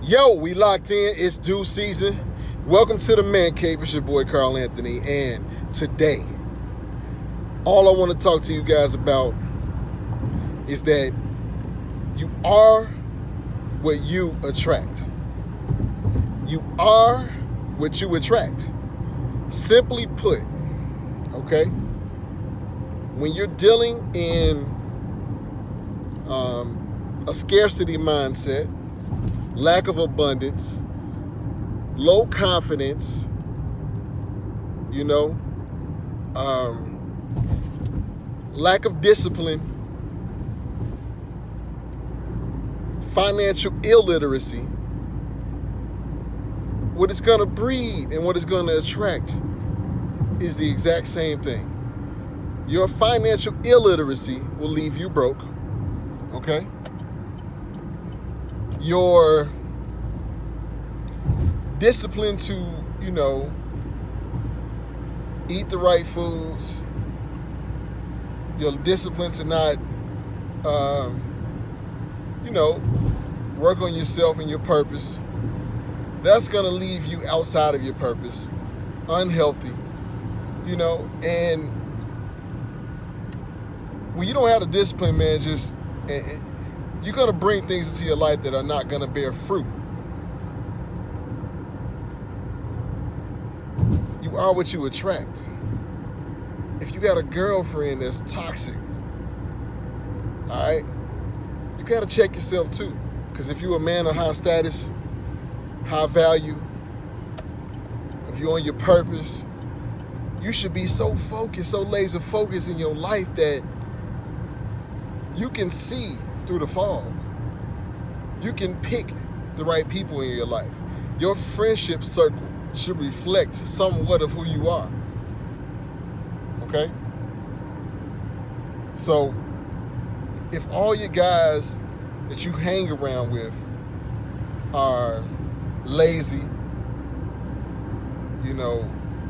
Yo, we locked in. It's due season. Welcome to the Man Cave. It's your boy Carl Anthony. And today, all I want to talk to you guys about is that you are what you attract. You are what you attract. Simply put, okay? When you're dealing in a scarcity mindset, lack of abundance, low confidence, lack of discipline, financial illiteracy, what it's going to breed and what it's going to attract is the exact same thing. Your financial illiteracy will leave you broke, okay? Your discipline to, eat the right foods, your discipline to not, work on yourself and your purpose, that's going to leave you outside of your purpose, unhealthy, and when you don't have the discipline, man, you're going to bring things into your life that are not going to bear fruit. You are what you attract. If you got a girlfriend that's toxic, all right, you got to check yourself too. Because if you're a man of high status, high value, if you're on your purpose, you should be so focused, so laser focused in your life that you can see through the fog. You can pick the right people in your life. Your friendship circle should reflect somewhat of who you are. Okay? So, if all your guys that you hang around with are lazy,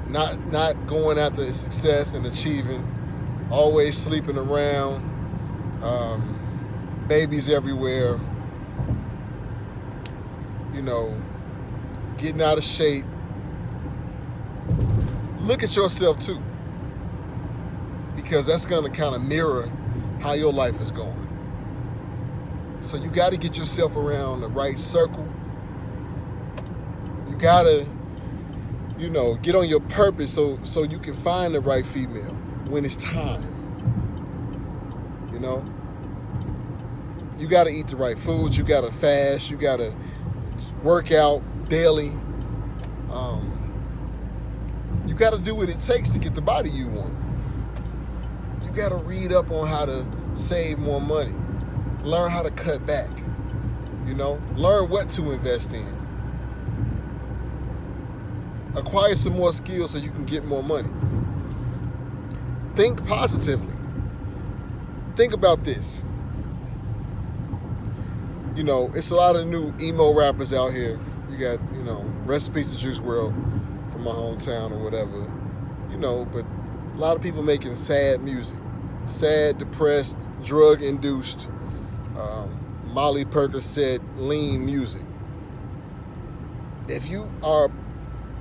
not going after success and achieving, always sleeping around, babies everywhere, getting out of shape, look at yourself too, because that's going to kind of mirror how your life is going. So you got to get yourself around the right circle. You got to, get on your purpose so you can find the right female when it's time. You got to eat the right foods. You got to fast. You got to work out daily. You got to do what it takes to get the body you want. You got to read up on how to save more money. Learn how to cut back. Learn what to invest in. Acquire some more skills so you can get more money. Think positively. Think about this. It's a lot of new emo rappers out here. You got, rest in peace to Juice WRLD from my hometown or whatever. But a lot of people making sad music. Sad, depressed, drug-induced, Molly Percocet, lean music. If you are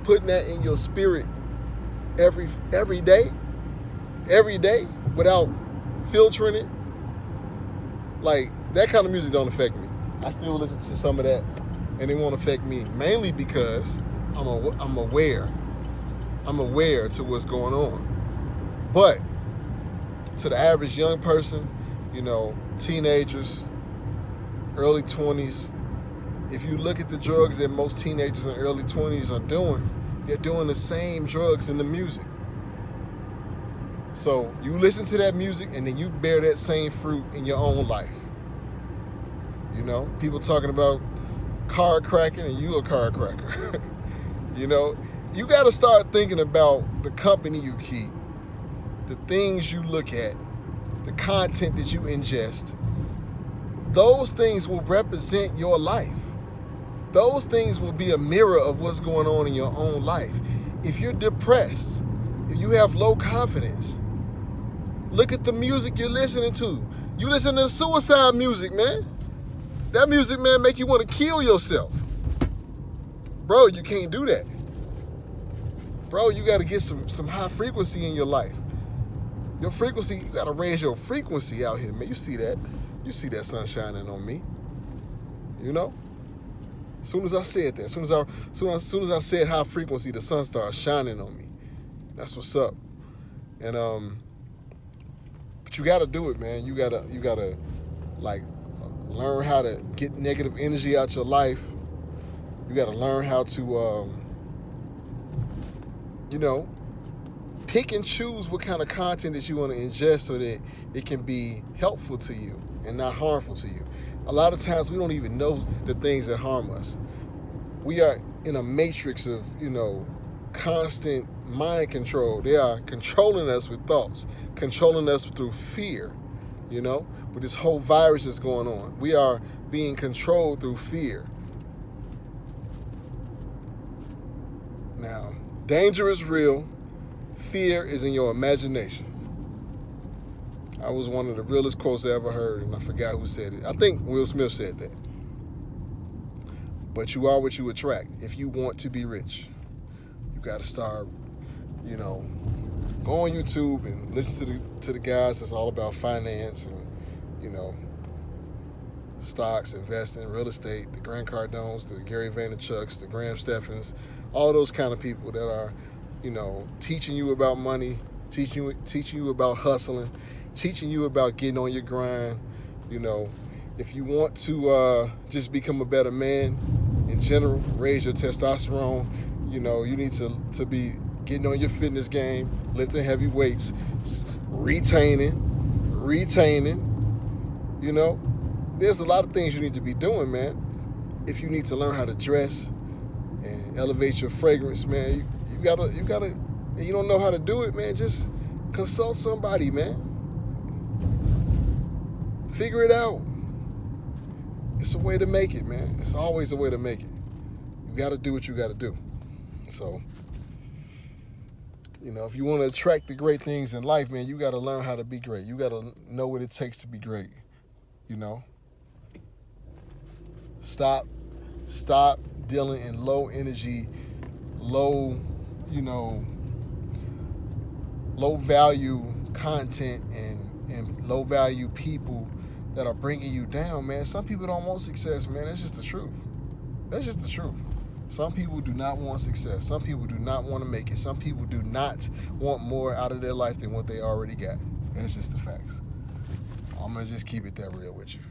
putting that in your spirit every day, without filtering it, like, that kind of music don't affect me. I still listen to some of that, and it won't affect me, mainly because I'm aware. I'm aware to what's going on. But to the average young person, teenagers, early 20s, if you look at the drugs that most teenagers in early 20s are doing, they're doing the same drugs in the music. So you listen to that music and then you bear that same fruit in your own life. People talking about car cracking and you a car cracker. You got to start thinking about the company you keep, the things you look at, the content that you ingest. Those things will represent your life. Those things will be a mirror of what's going on in your own life. If you're depressed, if you have low confidence, look at the music you're listening to. You listen to suicide music, man. That music, man, make you want to kill yourself. bro, you can't do that. Bro, you got to get some high frequency in your life. Your frequency, you got to raise your frequency out here, man. You see that? You see that sun shining on me. You know? As soon as I said that, as soon as I said high frequency, the sun started shining on me. That's what's up. And but you got to do it, man. You gotta like learn how to get negative energy out your life. You got to learn how to pick and choose what kind of content that you want to ingest so that it can be helpful to you and not harmful to you. A lot of times we don't even know the things that harm us. We are in a matrix of, constant mind control. They are controlling us with thoughts, controlling us through fear, with this whole virus that's going on. We are being controlled through fear. Now, danger is real. Fear is in your imagination. I was one of the realest quotes I ever heard, and I forgot who said it. I think Will Smith said that. But you are what you attract. If you want to be rich, you got to start, go on YouTube and listen to the guys that's all about finance and, stocks, investing, real estate, the Grant Cardones, the Gary Vaynerchuks, the Graham Steffens, all those kind of people that are, teaching you about money, teaching you about hustling, teaching you about getting on your grind. If you want to just become a better man in general, raise your testosterone, you need to be getting on your fitness game, lifting heavy weights, retaining, there's a lot of things you need to be doing, man. If you need to learn how to dress and elevate your fragrance, man, you gotta, and you don't know how to do it, man, just consult somebody, man. Figure it out. It's a way to make it, man. It's always a way to make it. You got to do what you got to do. So, if you want to attract the great things in life, man, you got to learn how to be great. You got to know what it takes to be great, Stop dealing in low energy, low value content and low value people that are bringing you down, man. Some people don't want success, man. That's just the truth. Some people do not want success. Some people do not want to make it. Some people do not want more out of their life than what they already got. That's just the facts. I'm going to just keep it that real with you.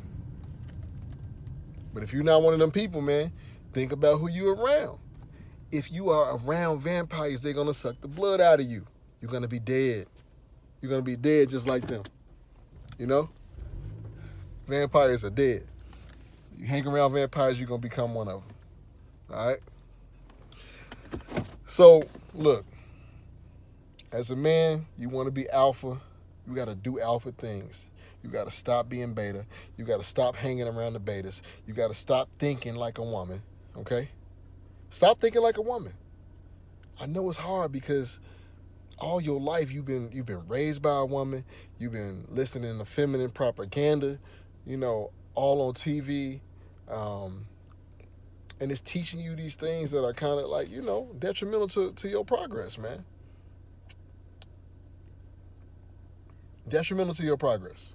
But if you're not one of them people, man, think about who you're around. If you are around vampires, they're going to suck the blood out of you. You're going to be dead. You're going to be dead just like them. Vampires are dead. You hang around vampires, you're going to become one of them. All right? So, look. As a man, you want to be alpha. You got to do alpha things. You got to stop being beta. You got to stop hanging around the betas. You got to stop thinking like a woman, okay? Stop thinking like a woman. I know it's hard because all your life you've been raised by a woman. You've been listening to feminine propaganda, all on TV. And it's teaching you these things that are kind of like, detrimental to your progress, man. Detrimental to your progress.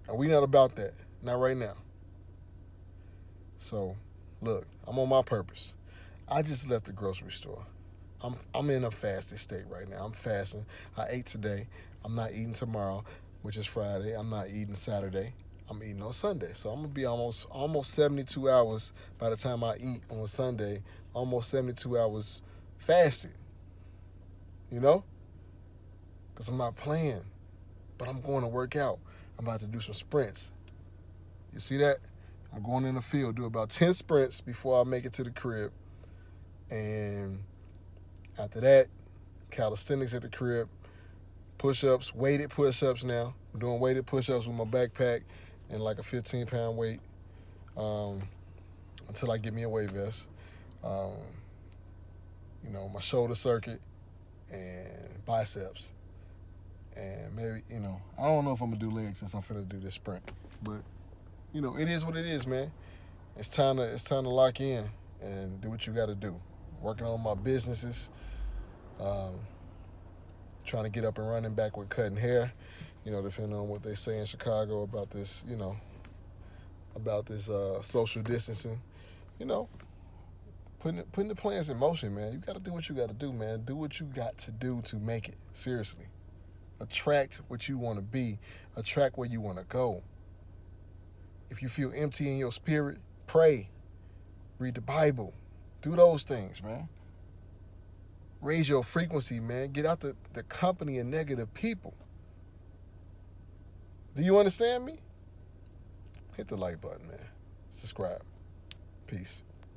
And we not about that. Not right now. So, look, I'm on my purpose. I just left the grocery store. I'm in a fasted state right now. I'm fasting. I ate today. I'm not eating tomorrow, which is Friday. I'm not eating Saturday. I'm eating on Sunday. So I'm going to be almost 72 hours by the time I eat on Sunday, almost 72 hours fasted. Because I'm not playing, but I'm going to work out. I'm about to do some sprints. You see that? I'm going in the field, do about 10 sprints before I make it to the crib. And after that, calisthenics at the crib, push-ups, weighted push-ups now. I'm doing weighted push-ups with my backpack and like a 15-pound weight until I get me a weight vest. My shoulder circuit and biceps. And maybe, I don't know if I'm going to do legs since I'm finna do this sprint. But, it is what it is, man. It's time to lock in and do what you got to do. Working on my businesses, trying to get up and running back with cutting hair, depending on what they say in Chicago about this, about this social distancing, putting the plans in motion, man. You got to do what you got to do, man. Do what you got to do to make it, seriously. Attract what you want to be. Attract where you want to go. If you feel empty in your spirit, pray. Read the Bible. Do those things, man. Raise your frequency, man. Get out the company of negative people. Do you understand me? Hit the like button, man. Subscribe. Peace.